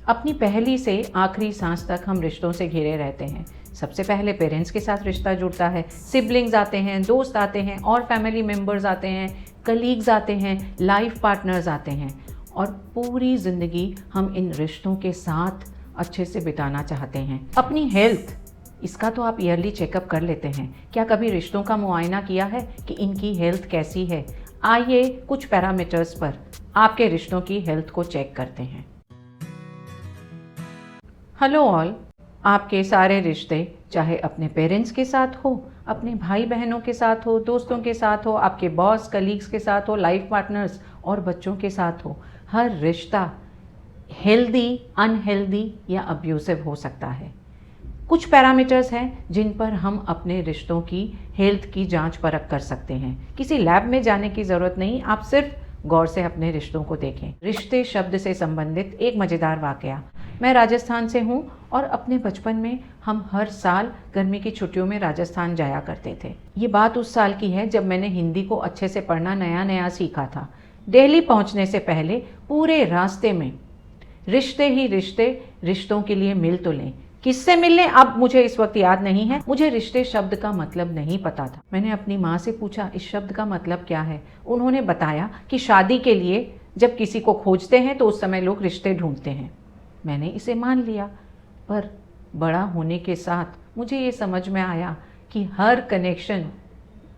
अपनी पहली से आखिरी सांस तक हम रिश्तों से घिरे रहते हैं। सबसे पहले पेरेंट्स के साथ रिश्ता जुड़ता है, सिबलिंग्स आते हैं, दोस्त आते हैं और फैमिली मेम्बर्स आते हैं, कलीग्स आते हैं, लाइफ पार्टनर्स आते हैं और पूरी ज़िंदगी हम इन रिश्तों के साथ अच्छे से बिताना चाहते हैं। अपनी हेल्थ, इसका तो आप ईयरली चेकअप कर लेते हैं। क्या कभी रिश्तों का मुआयना किया है कि इनकी हेल्थ कैसी है? आइए कुछ पैरामीटर्स पर आपके रिश्तों की हेल्थ को चेक करते हैं। हेलो ऑल, आपके सारे रिश्ते चाहे अपने पेरेंट्स के साथ हो, अपने भाई बहनों के साथ हो, दोस्तों के साथ हो, आपके बॉस कलीग्स के साथ हो, लाइफ पार्टनर्स और बच्चों के साथ हो, हर रिश्ता हेल्दी, अनहेल्दी या अब्यूसिव हो सकता है। कुछ पैरामीटर्स हैं जिन पर हम अपने रिश्तों की हेल्थ की जांच परख कर सकते हैं। किसी लैब में जाने की ज़रूरत नहीं, आप सिर्फ गौर से अपने रिश्तों को देखें। रिश्ते शब्द से संबंधित एक मज़ेदार वाकया। मैं राजस्थान से हूँ और अपने बचपन में हम हर साल गर्मी की छुट्टियों में राजस्थान जाया करते थे। ये बात उस साल की है जब मैंने हिंदी को अच्छे से पढ़ना नया नया सीखा था। दिल्ली पहुँचने से पहले पूरे रास्ते में रिश्ते ही रिश्ते, रिश्तों के लिए मिल तो लें। किससे मिलने अब मुझे इस वक्त याद नहीं है। मुझे रिश्ते शब्द का मतलब नहीं पता था। मैंने अपनी माँ से पूछा इस शब्द का मतलब क्या है। उन्होंने बताया कि शादी के लिए जब किसी को खोजते हैं तो उस समय लोग रिश्ते ढूंढते हैं। मैंने इसे मान लिया, पर बड़ा होने के साथ मुझे ये समझ में आया कि हर कनेक्शन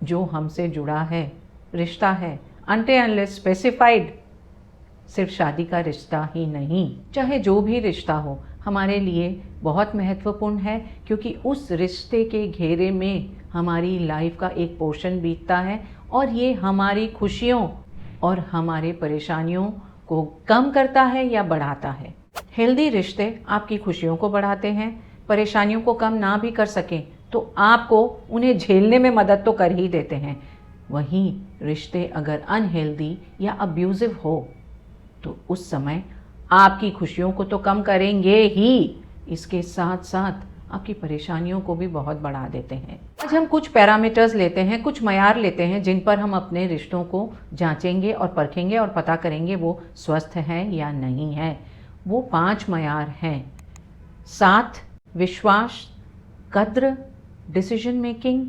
जो हमसे जुड़ा है रिश्ता है, अनटिल अनलेस स्पेसिफाइड, सिर्फ शादी का रिश्ता ही नहीं। चाहे जो भी रिश्ता हो हमारे लिए बहुत महत्वपूर्ण है, क्योंकि उस रिश्ते के घेरे में हमारी लाइफ का एक पोर्शन बीतता है और ये हमारी खुशियों और हमारे परेशानियों को कम करता है या बढ़ाता है। हेल्दी रिश्ते आपकी खुशियों को बढ़ाते हैं। परेशानियों को कम ना भी कर सकें तो आपको उन्हें झेलने में मदद तो कर ही देते हैं। वहीं रिश्ते अगर अनहेल्दी या अब्यूजिव हो तो उस समय आपकी खुशियों को तो कम करेंगे ही, इसके साथ साथ आपकी परेशानियों को भी बहुत बढ़ा देते हैं। आज हम कुछ पैरामीटर्स लेते हैं, कुछ मयार लेते हैं जिन पर हम अपने रिश्तों को जांचेंगे और परखेंगे और पता करेंगे वो स्वस्थ हैं या नहीं है। वो 5 मयार हैं: साथ, विश्वास, कद्र, डिसीजन मेकिंग,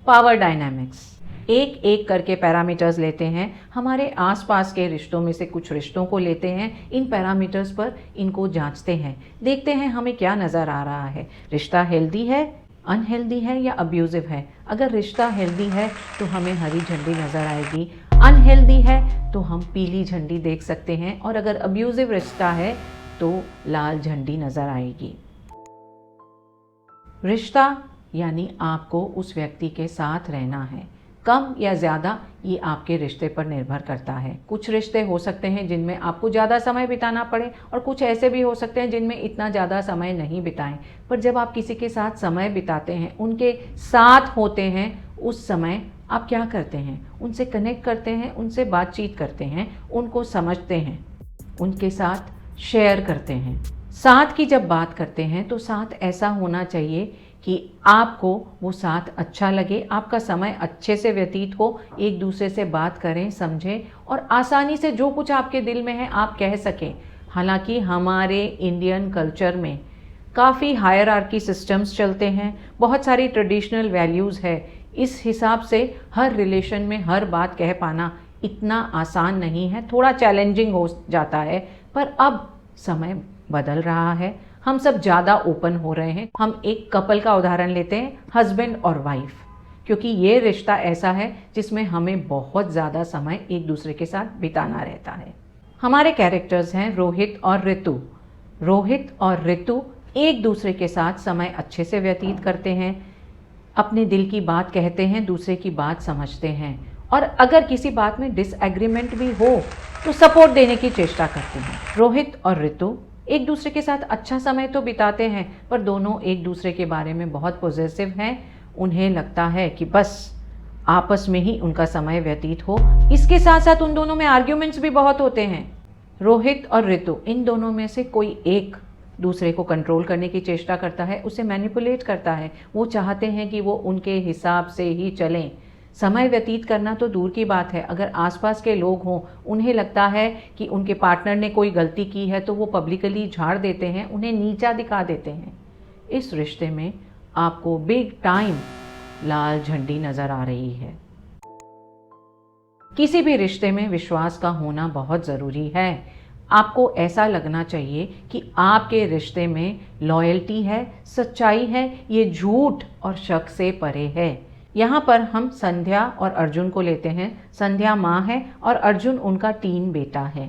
पावर डायनामिक्स। एक एक करके पैरामीटर्स लेते हैं। हमारे आसपास के रिश्तों में से कुछ रिश्तों को लेते हैं, इन पैरामीटर्स पर इनको जांचते हैं, देखते हैं हमें क्या नज़र आ रहा है। रिश्ता हेल्दी है, अनहेल्दी है या अब्यूजिव है। अगर रिश्ता हेल्दी है तो हमें हरी झंडी नज़र आएगी, अनहेल्दी है तो हम पीली झंडी देख सकते हैं और अगर अब्यूजिव रिश्ता है तो लाल झंडी नज़र आएगी। रिश्ता यानी आपको उस व्यक्ति के साथ रहना है। कम या ज़्यादा ये आपके रिश्ते पर निर्भर करता है। कुछ रिश्ते हो सकते हैं जिनमें आपको ज़्यादा समय बिताना पड़े और कुछ ऐसे भी हो सकते हैं जिनमें इतना ज़्यादा समय नहीं बिताएं। पर जब आप किसी के साथ समय बिताते हैं, उनके साथ होते हैं, उस समय आप क्या करते हैं? उनसे कनेक्ट करते हैं, उनसे बातचीत करते हैं, उनको समझते हैं, उनके साथ शेयर करते हैं। साथ की जब बात करते हैं तो साथ ऐसा होना चाहिए कि आपको वो साथ अच्छा लगे, आपका समय अच्छे से व्यतीत हो, एक दूसरे से बात करें, समझें और आसानी से जो कुछ आपके दिल में है आप कह सकें। हालांकि हमारे इंडियन कल्चर में काफ़ी हायरार्की सिस्टम्स चलते हैं, बहुत सारी ट्रेडिशनल वैल्यूज़ है। इस हिसाब से हर रिलेशन में हर बात कह पाना इतना आसान नहीं है, थोड़ा चैलेंजिंग हो जाता है। पर अब समय बदल रहा है, हम सब ज़्यादा ओपन हो रहे हैं। हम एक कपल का उदाहरण लेते हैं, हस्बैंड और वाइफ, क्योंकि ये रिश्ता ऐसा है जिसमें हमें बहुत ज़्यादा समय एक दूसरे के साथ बिताना रहता है। हमारे कैरेक्टर्स हैं रोहित और ऋतु। रोहित और ऋतु एक दूसरे के साथ समय अच्छे से व्यतीत करते हैं, अपने दिल की बात कहते हैं, दूसरे की बात समझते हैं और अगर किसी बात में डिसएग्रीमेंट भी हो तो सपोर्ट देने की चेष्टा करते हैं। रोहित और ऋतु एक दूसरे के साथ अच्छा समय तो बिताते हैं, पर दोनों एक दूसरे के बारे में बहुत पॉजिटिव हैं। उन्हें लगता है कि बस आपस में ही उनका समय व्यतीत हो। इसके साथ साथ उन दोनों में आर्ग्यूमेंट्स भी बहुत होते हैं। रोहित और ऋतु, इन दोनों में से कोई एक दूसरे को कंट्रोल करने की चेष्टा करता है, उसे मैनिपुलेट करता है। वो चाहते हैं कि वो उनके हिसाब से ही चलें। समय व्यतीत करना तो दूर की बात है, अगर आसपास के लोग हों, उन्हें लगता है कि उनके पार्टनर ने कोई गलती की है तो वो पब्लिकली झाड़ देते हैं, उन्हें नीचा दिखा देते हैं। इस रिश्ते में आपको बिग टाइम लाल झंडी नज़र आ रही है। किसी भी रिश्ते में विश्वास का होना बहुत ज़रूरी है। आपको ऐसा लगना चाहिए कि आपके रिश्ते में लॉयल्टी है, सच्चाई है, ये झूठ और शक से परे है। यहाँ पर हम संध्या और अर्जुन को लेते हैं। संध्या माँ है और अर्जुन उनका टीन बेटा है।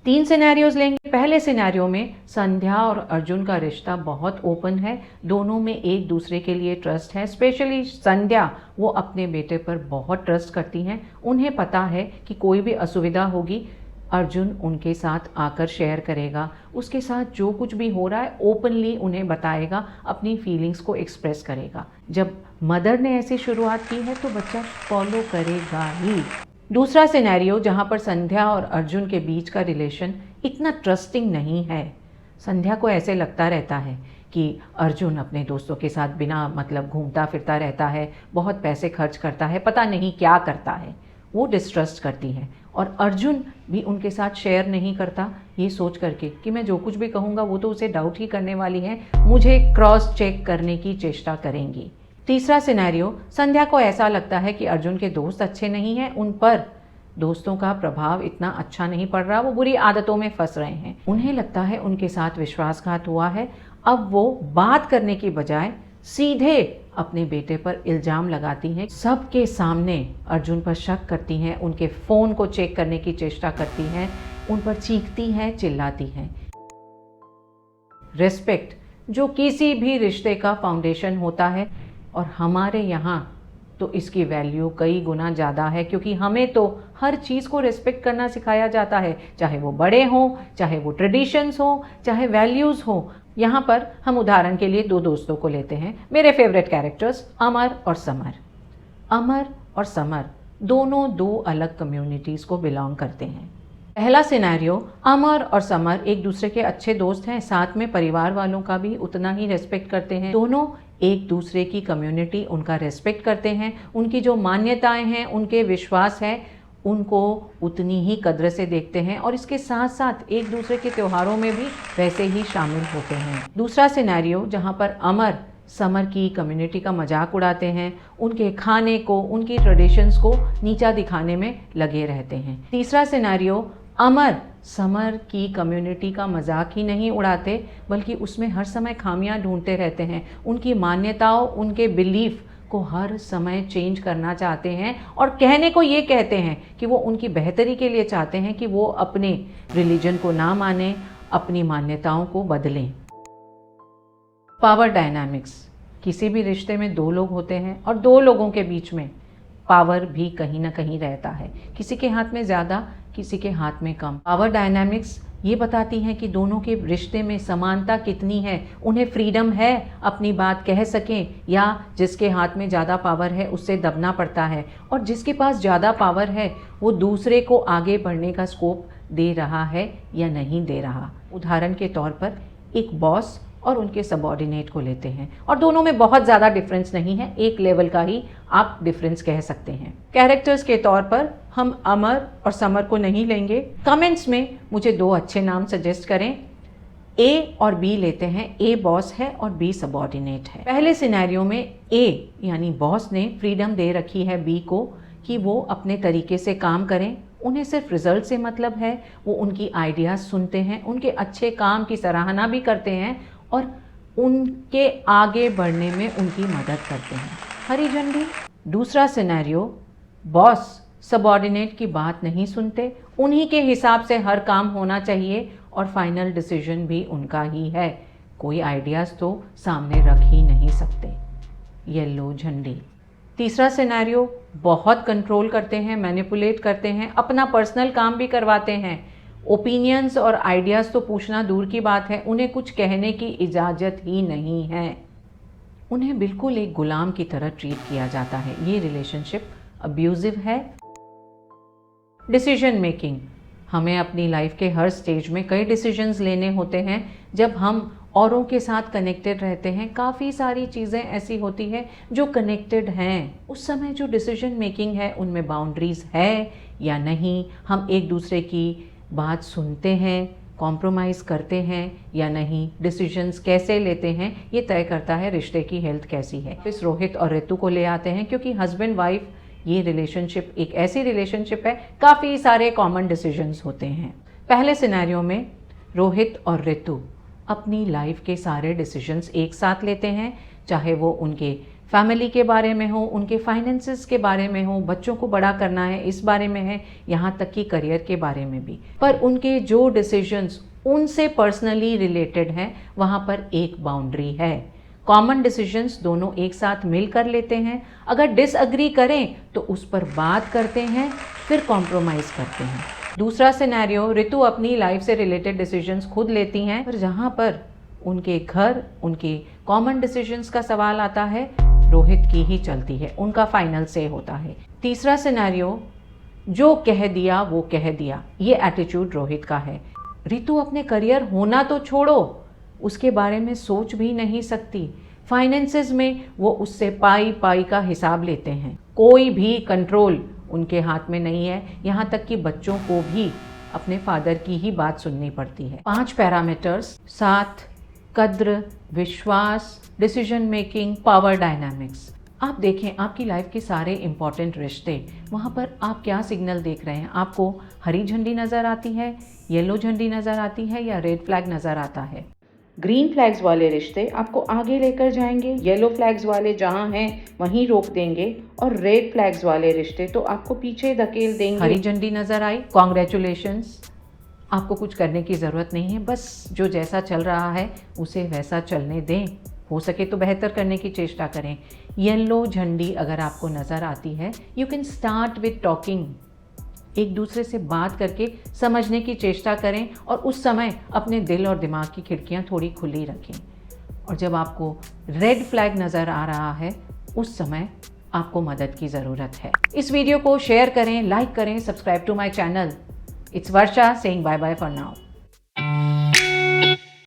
3 सिनेरियोज लेंगे। पहले सिनेरियो में संध्या और अर्जुन का रिश्ता बहुत ओपन है, दोनों में एक दूसरे के लिए ट्रस्ट है। स्पेशली संध्या, वो अपने बेटे पर बहुत ट्रस्ट करती हैं। उन्हें पता है कि कोई भी असुविधा होगी अर्जुन उनके साथ आकर शेयर करेगा, उसके साथ जो कुछ भी हो रहा है ओपनली उन्हें बताएगा, अपनी फीलिंग्स को एक्सप्रेस करेगा। जब मदर ने ऐसी शुरुआत की है तो बच्चा फॉलो करेगा ही। दूसरा सिनेरियो जहाँ पर संध्या और अर्जुन के बीच का रिलेशन इतना ट्रस्टिंग नहीं है। संध्या को ऐसे लगता रहता है कि अर्जुन अपने दोस्तों के साथ बिना मतलब घूमता फिरता रहता है, बहुत पैसे खर्च करता है, पता नहीं क्या करता है। वो डिस्ट्रस्ट करती है और अर्जुन भी उनके साथ शेयर नहीं करता, ये सोच करके कि मैं जो कुछ भी कहूँगा वो तो उसे डाउट ही करने वाली है, मुझे क्रॉस चेक करने की चेष्टा करेंगी। तीसरा सिनेरियो, संध्या को ऐसा लगता है कि अर्जुन के दोस्त अच्छे नहीं हैं, उन पर दोस्तों का प्रभाव इतना अच्छा नहीं पड़ रहा, वो बुरी आदतों में फंस रहे हैं। उन्हें लगता है उनके साथ विश्वासघात हुआ है। अब वो बात करने की बजाय सीधे अपने बेटे पर इल्ज़ाम लगाती हैं, सबके सामने अर्जुन पर शक करती हैं, उनके फ़ोन को चेक करने की चेष्टा करती हैं, उन पर चीखती हैं, चिल्लाती हैं। रिस्पेक्ट जो किसी भी रिश्ते का फाउंडेशन होता है और हमारे यहाँ तो इसकी वैल्यू कई गुना ज़्यादा है, क्योंकि हमें तो हर चीज़ को रिस्पेक्ट करना सिखाया जाता है, चाहे वो बड़े हों, चाहे वो ट्रेडिशंस हों, चाहे वैल्यूज़ हों। यहाँ पर हम उदाहरण के लिए 2 दोस्तों को लेते हैं, मेरे फेवरेट कैरेक्टर्स अमर और समर। अमर और समर दोनों 2 अलग कम्युनिटीज़ को बिलोंग करते हैं। पहला सिनेरियो, अमर और समर एक दूसरे के अच्छे दोस्त हैं, साथ में परिवार वालों का भी उतना ही रेस्पेक्ट करते हैं। दोनों एक दूसरे की कम्युनिटी उनका रेस्पेक्ट करते हैं, उनकी जो मान्यताएं हैं, उनके विश्वास है, उनको उतनी ही कद्र से देखते हैं और इसके साथ साथ एक दूसरे के त्योहारों में भी वैसे ही शामिल होते हैं। दूसरा सिनेरियो जहाँ पर अमर समर की कम्युनिटी का मजाक उड़ाते हैं, उनके खाने को, उनकी ट्रेडिशंस को नीचा दिखाने में लगे रहते हैं। तीसरा सिनेरियो, अमर समर की कम्युनिटी का मजाक ही नहीं उड़ाते बल्कि उसमें हर समय खामियां ढूंढते रहते हैं, उनकी मान्यताओं, उनके बिलीफ को हर समय चेंज करना चाहते हैं और कहने को ये कहते हैं कि वो उनकी बेहतरी के लिए चाहते हैं कि वो अपने रिलीजन को ना माने, अपनी मान्यताओं को बदलें। पावर डायनामिक्स, किसी भी रिश्ते में 2 लोग होते हैं और 2 लोगों के बीच में पावर भी कहीं ना कहीं रहता है, किसी के हाथ में ज़्यादा, किसी के हाथ में कम। पावर डायनामिक्स ये बताती हैं कि दोनों के रिश्ते में समानता कितनी है, उन्हें फ्रीडम है अपनी बात कह सकें या जिसके हाथ में ज़्यादा पावर है उससे दबना पड़ता है, और जिसके पास ज़्यादा पावर है वो दूसरे को आगे बढ़ने का स्कोप दे रहा है या नहीं दे रहा। उदाहरण के तौर पर एक बॉस और उनके सबऑर्डिनेट को लेते हैं और दोनों में बहुत ज़्यादा डिफरेंस नहीं है, एक लेवल का ही आप डिफरेंस कह सकते हैं। कैरेक्टर्स के तौर पर हम अमर और समर को नहीं लेंगे। कमेंट्स में मुझे 2 अच्छे नाम सजेस्ट करें। ए और बी लेते हैं, ए बॉस है और बी सबऑर्डिनेट है। पहले सिनेरियो में ए यानी बॉस ने फ्रीडम दे रखी है बी को कि वो अपने तरीके से काम करें, उन्हें सिर्फ रिजल्ट से मतलब है, वो उनकी आइडियाज़ सुनते हैं, उनके अच्छे काम की सराहना भी करते हैं और उनके आगे बढ़ने में उनकी मदद करते हैं। हरी झंडी। दूसरा सिनेरियो, बॉस सबऑर्डिनेट की बात नहीं सुनते, उन्हीं के हिसाब से हर काम होना चाहिए और फाइनल डिसीजन भी उनका ही है, कोई आइडियाज़ तो सामने रख ही नहीं सकते। येलो झंडी। तीसरा सिनेरियो, बहुत कंट्रोल करते हैं, मैनिपुलेट करते हैं, अपना पर्सनल काम भी करवाते हैं, ओपिनियंस और आइडियाज़ तो पूछना दूर की बात है, उन्हें कुछ कहने की इजाज़त ही नहीं है, उन्हें बिल्कुल एक गुलाम की तरह ट्रीट किया जाता है। ये रिलेशनशिप अब्यूजिव है। डिसीजन मेकिंग, हमें अपनी लाइफ के हर स्टेज में कई डिसीजंस लेने होते हैं जब हम औरों के साथ कनेक्टेड रहते हैं, काफ़ी सारी चीज़ें ऐसी होती हैं जो कनेक्टेड हैं, उस समय जो डिसीजन मेकिंग है उनमें बाउंड्रीज़ है या नहीं, हम एक दूसरे की बात सुनते हैं, कॉम्प्रोमाइज़ करते हैं या नहीं, डिसीजंस कैसे लेते हैं, ये तय करता है रिश्ते की हेल्थ कैसी है। इस रोहित और ऋतु को ले आते हैं क्योंकि हस्बैंड वाइफ ये रिलेशनशिप एक ऐसी रिलेशनशिप है, काफ़ी सारे कॉमन डिसीजंस होते हैं। पहले सिनेरियो में रोहित और ऋतु अपनी लाइफ के सारे डिसीजंस एक साथ लेते हैं, चाहे वो उनके फैमिली के बारे में हो, उनके फाइनेंसेस के बारे में हो, बच्चों को बड़ा करना है इस बारे में है, यहाँ तक कि करियर के बारे में भी। पर उनके जो डिसीजंस उनसे पर्सनली रिलेटेड हैं वहाँ पर एक बाउंड्री है। कॉमन डिसीजंस दोनों एक साथ मिल कर लेते हैं, अगर डिसअग्री करें तो उस पर बात करते हैं, फिर कॉम्प्रोमाइज़ करते हैं। दूसरा सिनेरियो, ऋतु अपनी लाइफ से रिलेटेड डिसीजंस खुद लेती हैं, पर जहाँ पर उनके घर, उनके कॉमन डिसीजंस का सवाल आता है, रोहित की ही चलती है, उनका फाइनल से होता है। तीसरा सिनेरियो, जो कह दिया वो कह दिया, ये एटीट्यूड रोहित का है। ऋतु अपने करियर होना तो छोड़ो, उसके बारे में सोच भी नहीं सकती। फाइनेंसेस में वो उससे पाई पाई का हिसाब लेते हैं, कोई भी कंट्रोल उनके हाथ में नहीं है, यहाँ तक कि बच्चों को भी अपने फादर की ही बात सुननी पड़ती है। 5 पैरामीटर्स, साथ, कद्र, विश्वास, डिसीजन मेकिंग, पावर डायनामिक्स। आप देखें आपकी लाइफ के सारे इंपॉर्टेंट रिश्ते, वहाँ पर आप क्या सिग्नल देख रहे हैं? आपको हरी झंडी नज़र आती है, येलो झंडी नज़र आती है या रेड फ्लैग नज़र आता है? ग्रीन फ्लैग्स वाले रिश्ते आपको आगे लेकर जाएंगे, येलो फ्लैग्स वाले जहाँ हैं वहीं रोक देंगे, और रेड फ्लैग्स वाले रिश्ते तो आपको पीछे धकेल देंगे। हरी झंडी नज़र आई, कॉन्ग्रेचुलेशंस, आपको कुछ करने की ज़रूरत नहीं है, बस जो जैसा चल रहा है उसे वैसा चलने दें, हो सके तो बेहतर करने की चेष्टा करें। येलो झंडी अगर आपको नज़र आती है, you can start with talking, एक दूसरे से बात करके समझने की चेष्टा करें, और उस समय अपने दिल और दिमाग की खिड़कियां थोड़ी खुली रखें। और जब आपको रेड फ्लैग नज़र आ रहा है, उस समय आपको मदद की ज़रूरत है। इस वीडियो को शेयर करें, लाइक करें, subscribe to my channel. It's Varsha saying bye bye for now.